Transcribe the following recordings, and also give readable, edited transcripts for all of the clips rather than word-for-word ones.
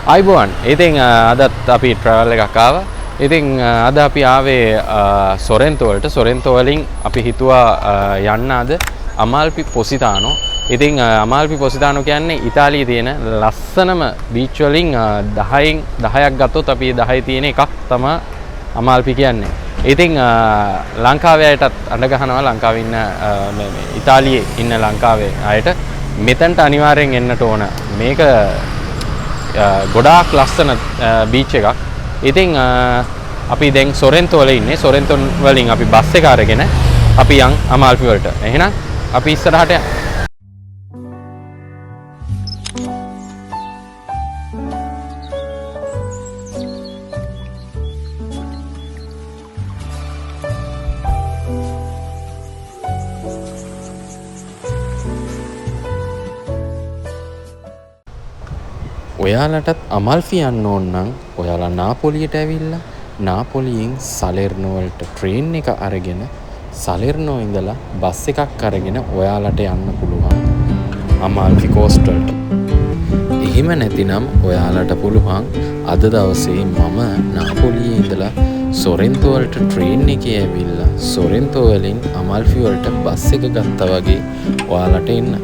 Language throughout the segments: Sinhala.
අයිබෝන් ඉතින් අදත් අපි ට්‍රැවල් එකක් ආවා. ඉතින් අද අපි ආවේ සොරෙන්තෝ වලට. සොරෙන්තෝ වලින් අපි හිතුවා යන්න අද අමාල්පි පොසිතානෝ. ඉතින් අමාල්පි පොසිතානෝ කියන්නේ ඉතාලියේ තියෙන ලස්සනම බීච් වලින් 10ක් ගත්තොත් අපි 10 තියෙන එකක් තමයි අමාල්පි කියන්නේ. ඉතින් ලංකාවේ අයටත් අඬ ගහනවා ලංකාවේ ඉන්න මේ ඉතාලියේ ඉන්න ලංකාවේ අයට මෙතනට අනිවාර්යෙන් එන්නට ඕන. මේක ගොඩාක් ලස්සන බීච් එකක්. ඉතින් අපි දැන් සොරෙන්තෝ වල ඉන්නේ. සොරෙන්තෝ වලින් අපි බස් එක අරගෙන අපි යන් අමාල්පි වලට. එහෙනම් අපි ඉස්සරහට යමු. ඔයාලටත් අමාල්ෆි යන්න ඕන නම් ඔයාලා නාපොලියට ඇවිල්ලා නාපොලියෙන් සලෙර්නෝ වලට ට්‍රේන් එක අරගෙන සලෙර්නෝ ඉඳලා බස් එකක් අරගෙන ඔයාලට යන්න පුළුවන් අමාල්ෆි කෝස්ට් වලට. එහෙම නැතිනම් ඔයාලට පුළුවන් අද දවසේ මම නාපොලියේ ඉඳලා සොරෙන්තෝ වලට ට්‍රේන් එකේ ඇවිල්ලා සොරෙන්තෝ වලින් අමාල්ෆි වලට බස් එක ගත්තා වගේ ඔයාලට එන්න.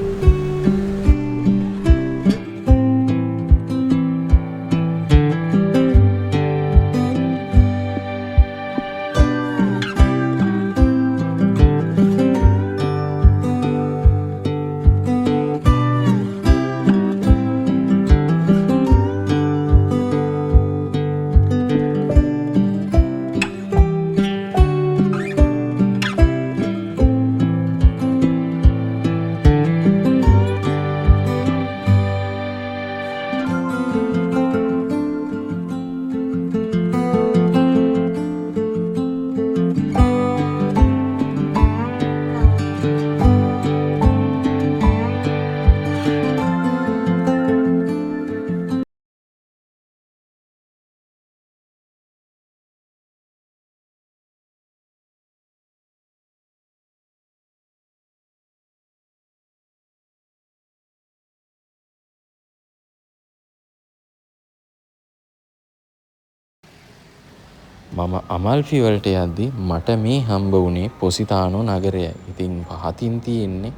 මම අමාල්ෆි වලට යද්දි මට මේ හම්බ වුණේ පොසිතානෝ නගරයයි. ඉතින් පහතින් තියෙන්නේ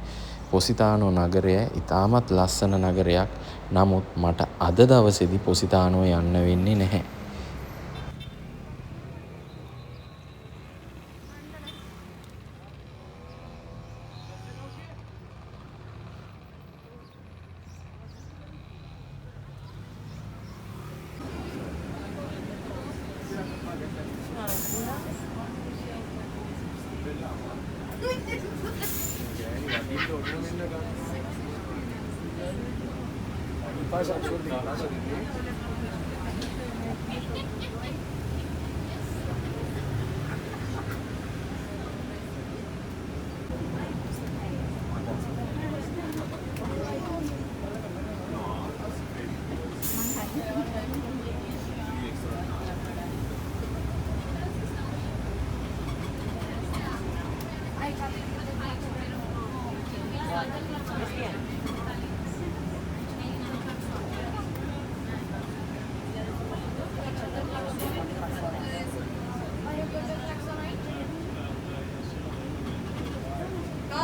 පොසිතානෝ නගරය. ඉතාමත් ලස්සන නගරයක්. නමුත් මට අද දවසේදී පොසිතානෝ යන්න වෙන්නේ නැහැ.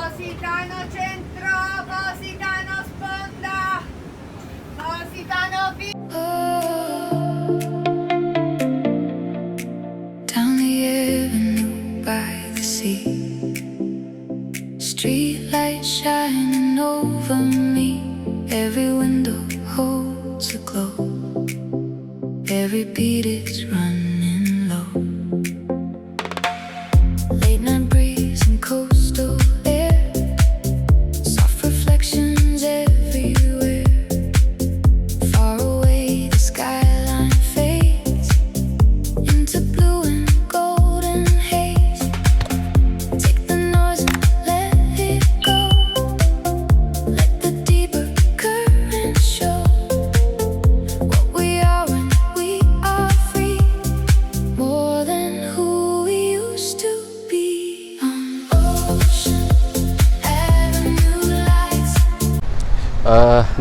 Positano centro, Positano sponda, Positano down the avenue by the sea, street light shining over me, every window holds a glow, every beat is running low, late night breeze and coastal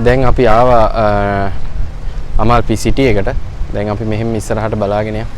දැන් අපි ආවා අමාල්පි සිටි එකට. දැන් අපි මෙහෙම ඉස්සරහට බලාගෙන යමු.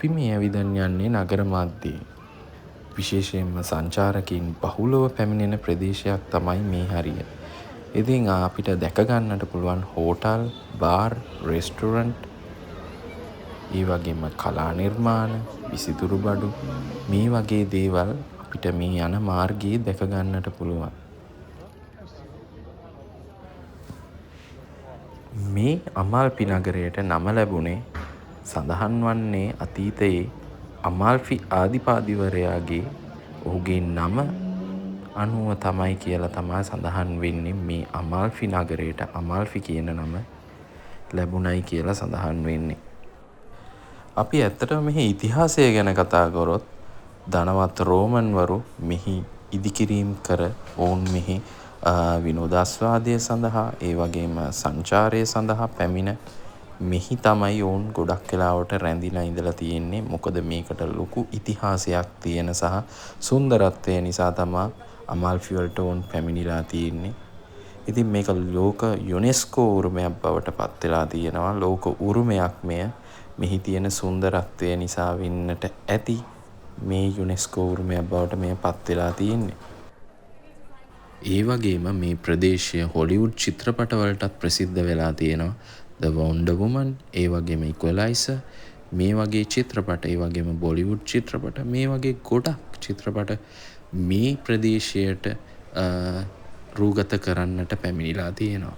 අපි මේ ඇවිදන් යන්නේ නගර මැද්දේ. විශේෂයෙන්ම සංචාරකයන් බහුලව පැමිණෙන ප්‍රදේශයක් තමයි මේ හරිය. ඉතින් අපිට දැක ගන්නට පුළුවන් හෝටල්, බාර්, රෙස්ටොරන්ට්, ඒ වගේම කලා නිර්මාණ, විසිතුරු බඩු මේ වගේ දේවල් අපිට මේ යන මාර්ගයේ දැක ගන්නට පුළුවන්. මේ අමාල්පි නගරයට නම ලැබුණේ සඳහන් වන්නේ අතීතයේ අමාල්ෆි ආදිපාදිවරයාගේ ඔහුගේ නම අනුව තමයි කියලා තමයි සඳහන් වෙන්නේ. මේ අමාල්ෆි නගරයට අමාල්ෆි කියන නම ලැබුණයි කියලා සඳහන් වෙන්නේ. අපි ඇත්තටම මෙහි ඉතිහාසය ගැන කතා කරොත් ධනවත් රෝමන්වරු මෙහි ඉදිකිරීම් කර ඔවුන් මෙහි විනෝදාස්වාදය සඳහා ඒ වගේම සංචාරය සඳහා පැමිණ මෙහි තමයි ඔවුන් ගොඩක් වෙලාවට රැඳිලා ඉඳලා තියෙන්නේ. මොකද මේකට ලොකු ඉතිහාසයක් තියෙන සහ සුන්දරත්වය නිසා තමයි අමාල්ෆි වලට ඔවුන් පැමිණිලා තියෙන්නේ. ඉතින් මේක ලෝක යුනෙස්කෝ උරුමයක් බවට පත් වෙලා තියෙනවා. ලෝක උරුමයක් මෙය. මෙහි තියෙන සුන්දරත්වය නිසා වෙන්නට ඇති මේ යුනෙස්කෝ උරුමයක් බවට මෙය පත් වෙලා තියෙන්නේ. ඒ වගේම මේ ප්‍රදේශය හොලිවුඩ් චිත්‍රපටවලටත් ප්‍රසිද්ධ වෙලා තියෙනවා. The Wonder Woman, ඒ වගේම Equalizer, මේ වගේ චිත්‍රපට, ඒ වගේම බොලිවුඩ් චිත්‍රපට, මේ වගේ ගොඩක් චිත්‍රපට මේ ප්‍රදේශයට රූගත කරන්නට පැමිණිලා තියෙනවා.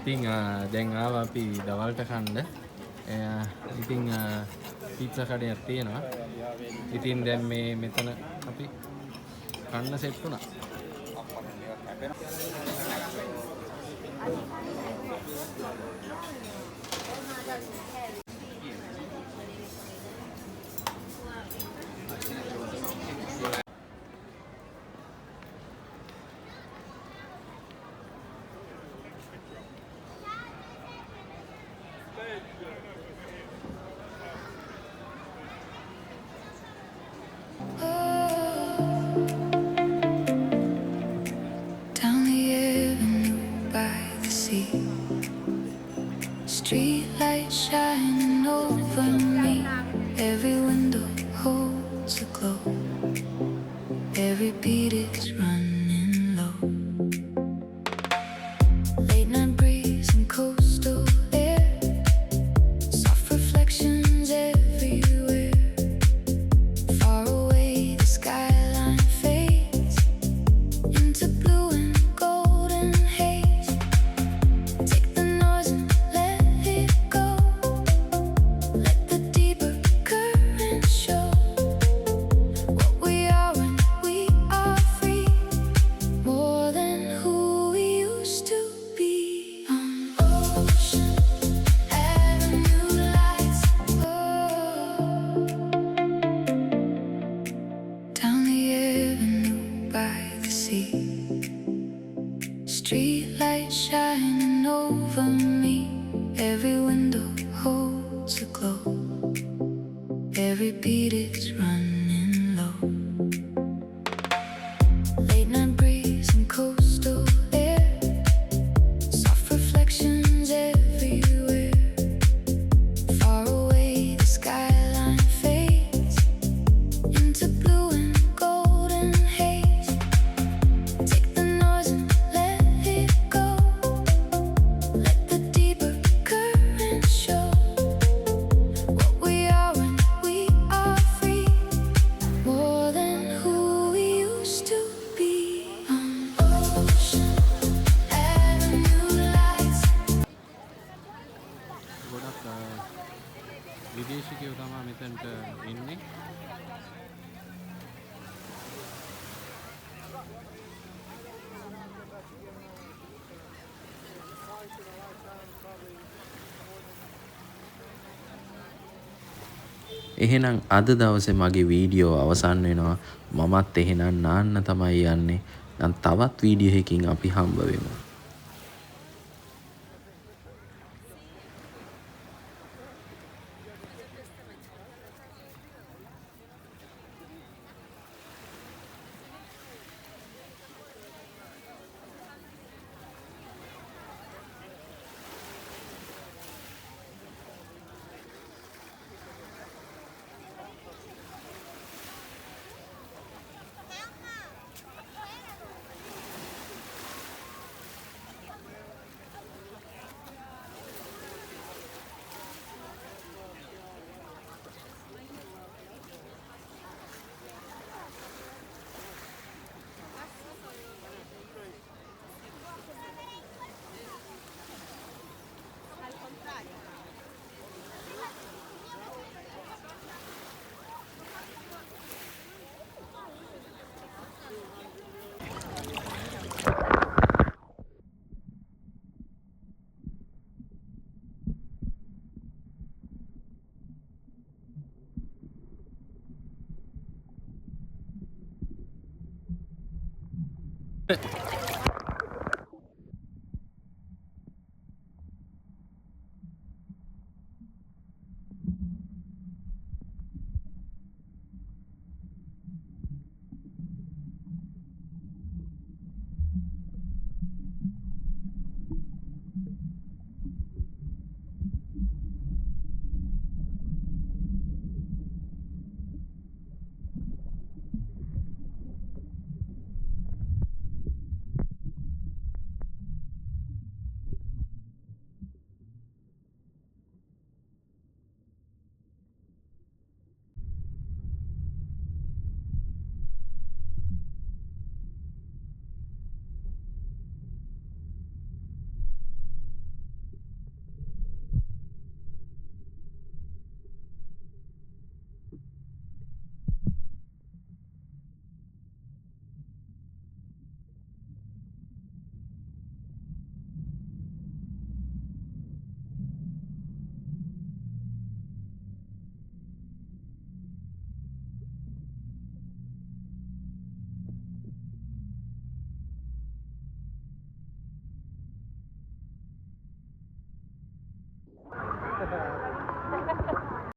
ඉතින් දැන් ආවා අපි දවල්ට කන්න. ඉතින් පීට්සා කඩයක් තියෙනවා. ඉතින් දැන් මේ මෙතන අපි කන්න සෙට් වුණා. Down the avenue by the sea, street lights shine Every beat is running low. Late night breeze and coastal air, soft reflections everywhere. Far away the skyline fades into blue and golden haze. Take the noise and let it go. Let the deeper current show what we are when we are free. More than who we used to be. On Ocean Avenue lights. ගොඩක් විදේශිකයෝ තමයි මෙතනට ඉන්නේ. එහෙනම් අද දවසේ මගේ වීඩියෝ අවසන් වෙනවා. මමත් එහෙනම් නාන්න තමයි යන්නේ. නම් තවත් වීඩියෝ එකකින් අපි හම්බ වෙමු.